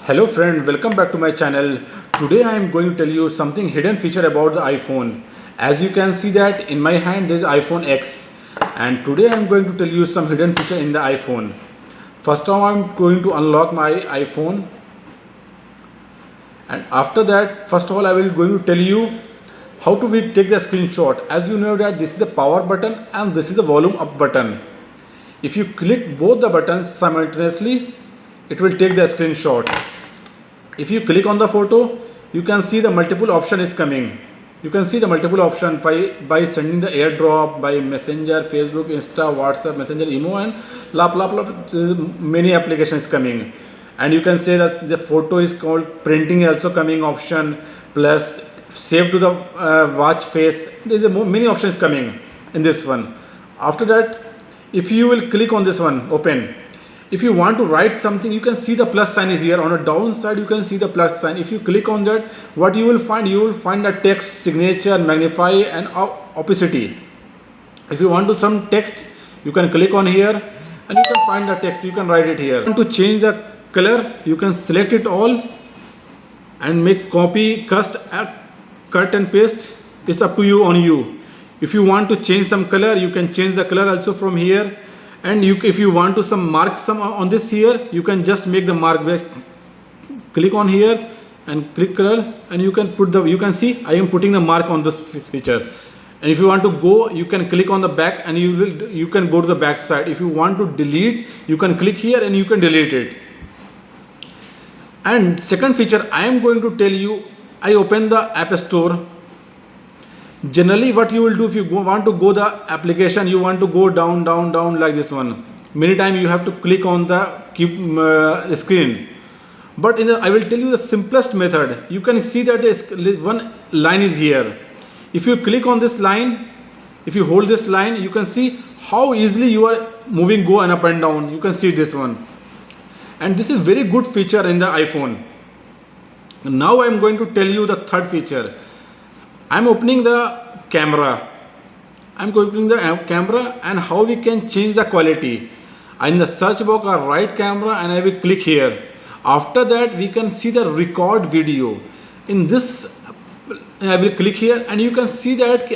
Hello friend, welcome back to my channel. Today I am going to tell you something hidden feature about the iPhone. As you can see that in my hand there is iPhone X, and today I am going to tell you some hidden feature in the iPhone. First of all, I am going to unlock my iPhone, and after that first of all I will going to tell you how to we take the screenshot. As you know that this is the power button and this is the volume up button. If you click both the buttons simultaneously, it will take the screenshot. If you click on the photo, you can see the multiple option is coming. You can see the multiple option by sending the airdrop, by messenger, Facebook, Insta, WhatsApp, Messenger, Imo, and many applications coming. And you can say that the photo is called printing also coming option, plus save to the watch face. There is many options coming in this one. After that, if you will click on this one, open. If you want to write something, you can see the plus sign is here. On the down side, you can see the plus sign. If you click on that, what you will find? You will find the text, signature, magnify, and opacity. If you want to some text, you can click on here, and you can find the text. You can write it here. To change the color, you can select it all, and make copy, cut and paste. It's up to you on you. If you want to change some color, you can change the color also from here. And if you want to mark some on this here, you can just make the mark. Click on here and click color, and you can put you can see I am putting the mark on this feature. And if you want to go, you can click on the back, and you can go to the back side. If you want to delete, you can click here and you can delete it. And second feature I am going to tell you, I open the App Store. Generally what you will do, if you want to go the application, you want to go down like this one. Many times you have to click on the screen. But I will tell you the simplest method. You can see that one line is here. If you click on this line, if you hold this line, you can see how easily you are moving, go and up and down. You can see this one. And this is very good feature in the iPhone. Now I am going to tell you the third feature. I'm opening the camera. I'm opening the camera, and how we can change the quality. In the search box, I write camera and I will click here. After that, we can see the record video. In this, I will click here, and you can see that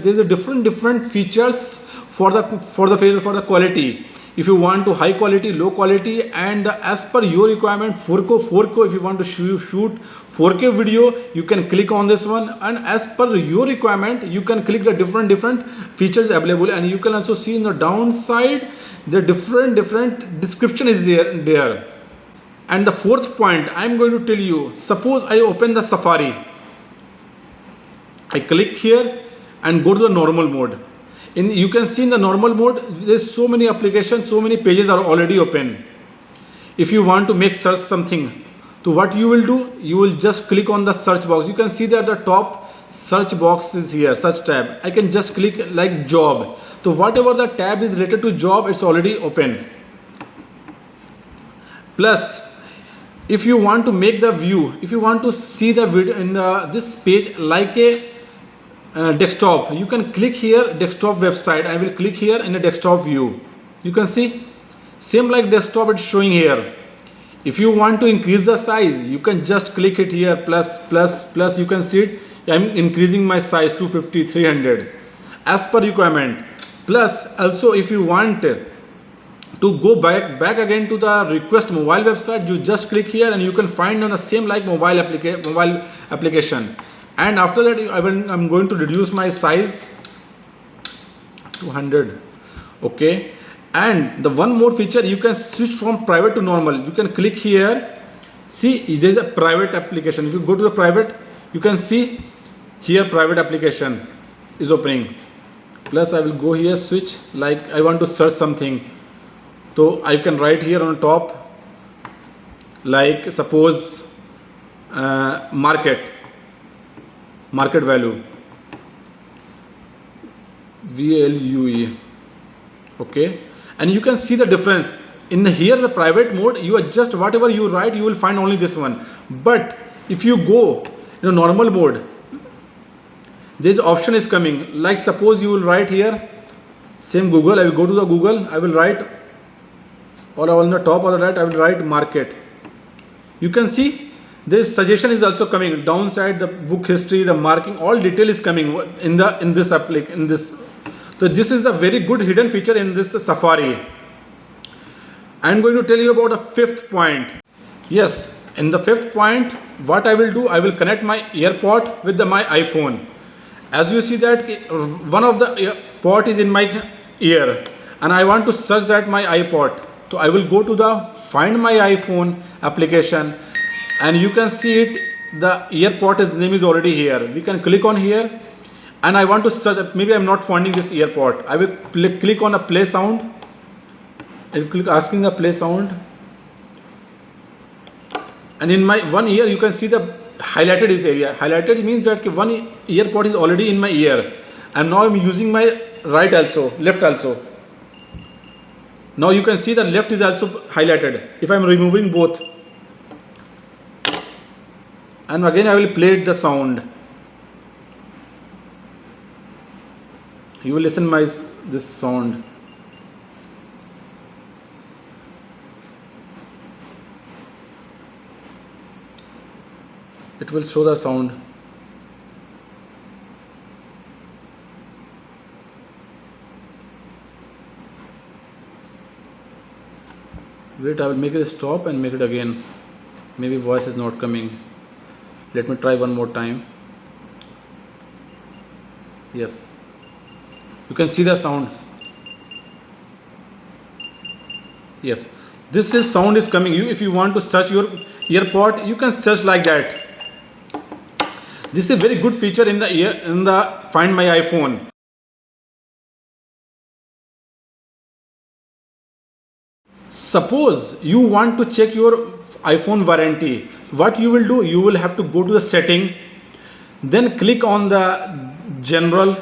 there's a different features for the quality. If you want to high quality, low quality, and as per your requirement, 4K. If you want to shoot 4K video, you can click on this one, and as per your requirement, you can click the different features available. And you can also see in the downside the different description is there. And the fourth point I am going to tell you, suppose I open the Safari, I click here and go to the normal mode. You can see in the normal mode, there's so many applications, so many pages are already open. If you want to make search something, so what you will do, you will just click on the search box. You can see that the top search box is here, search tab. I can just click like job. So whatever the tab is related to job, it's already open. Plus, if you want to make the view, if you want to see the video in this page like a desktop, you can click here desktop website. I will click here in a desktop view. You can see same like desktop, it's showing here. If you want to increase the size, you can just click it here, plus you can see it. I'm increasing my size 250, 300 as per requirement. Plus also, if you want to go back again to the request mobile website, you just click here and you can find on the same like mobile application. And after that, I'm going to reduce my size 200. Okay. And the one more feature, you can switch from private to normal. You can click here. See, there is a private application. If you go to the private, you can see here private application is opening. Plus I will go here, switch, like I want to search something. So I can write here on top, like suppose market value, VLUE. Okay. And you can see the difference in here the private mode. You adjust whatever you write, you will find only this one. But if you go in a normal mode, this option is coming. Like suppose you will write here same Google. I will go to the Google. I will write, or on the top or the right, I will write market. You can see this suggestion is also coming downside, the book history, the marking, all detail is coming in this application. So this is a very good hidden feature in this Safari. I'm going to tell you about a fifth point. Yes, in the fifth point, what I will do, I will connect my AirPod with my iPhone. As you see that one of the port is in my ear, and I want to search that my iPod. So I will go to the Find My iPhone application, and you can see it. The AirPod name is already here. We can click on here, and I want to search. Maybe I'm not finding this AirPod. I will click on a play sound. I will click asking the play sound, and in my one ear you can see the highlighted is area. Highlighted means that one AirPod is already in my ear, and now I'm using my right also, left also. Now you can see the left is also highlighted. If I'm removing both, and again I will play the sound. You will listen this sound. It will show the sound. Wait, I will make it stop and make it again. Maybe voice is not coming. Let me try one more time. Yes, you can see the sound. Yes, this is sound is coming. If you want to search your AirPod, you can search like that. This is a very good feature in the Find My iPhone. Suppose you want to check your iPhone warranty. What you will do, you will have to go to the setting, then click on the general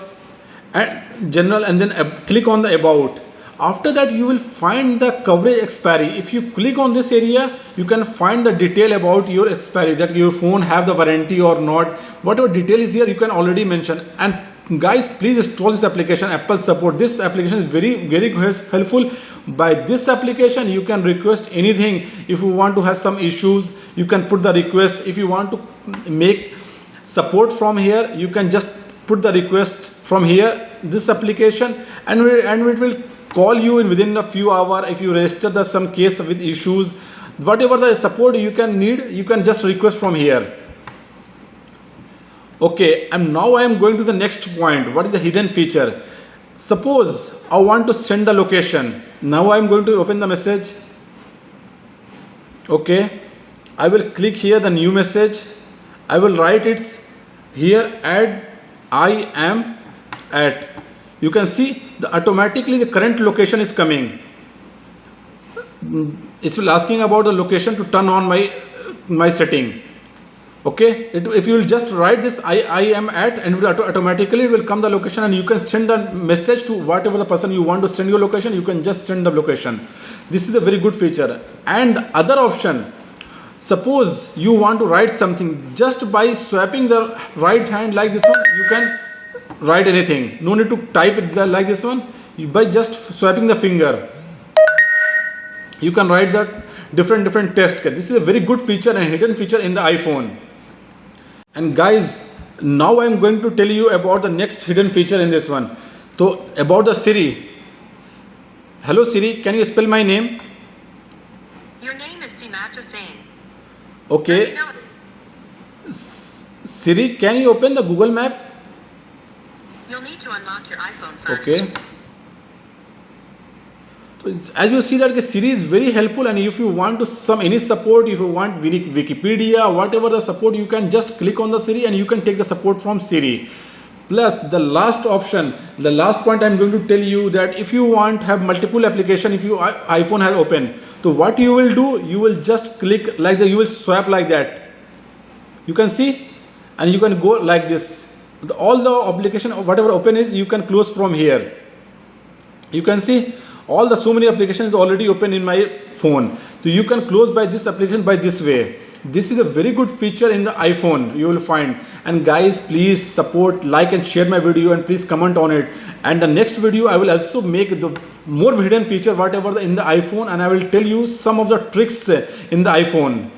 and then click on the about. After that you will find the coverage expiry. If you click on this area, you can find the detail about your expiry, that your phone have the warranty or not. Whatever detail is here, you can already mention. And guys, please install this application. Apple support this application is very helpful. By this application you can request anything. If you want to have some issues, you can put the request. If you want to make support from here, you can just put the request from here, this application, and it will call you in within a few hours. If you register some case with issues, whatever the support you can need, you can just request from here. Okay, and now I am going to the next point. What is the hidden feature? Suppose I want to send the location. Now I am going to open the message. Okay, I will click here the new message. I will write it here, add I am at. You can see automatically the current location is coming. It will asking about the location to turn on my setting. Okay, if you will just write this I am at, and automatically it will come the location, and you can send the message to whatever the person you want to send your location. You can just send the location. This is a very good feature. And other option, suppose you want to write something, just by swiping the right hand like this one, you can write anything. No need to type it like this one. By just swiping the finger, you can write that different text. This is a very good feature and hidden feature in the iPhone. And guys, now I am going to tell you about the next hidden feature in this one. So about the Siri. Hello Siri, can you spell my name? Your name is Simat Hussain. Okay. Siri, can you open the Google Map? You'll need to unlock your iPhone first. Okay. So as you see that Siri is very helpful, and if you want to any support, if you want Wikipedia, whatever the support, you can just click on the Siri and you can take the support from Siri. Plus the last option, the last point I'm going to tell you, that if you want have multiple application, if your iPhone has open, so what you will do, you will just click like that, you will swipe like that. You can see, and you can go like this. All the application, whatever open is, you can close from here. You can see all so many applications already open in my phone. So you can close by this application by this way. This is a very good feature in the iPhone, you will find. And guys, please support, like and share my video, and please comment on it. And the next video I will also make the more hidden feature whatever in the iPhone, and I will tell you some of the tricks in the iPhone.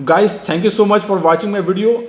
Guys, thank you so much for watching my video.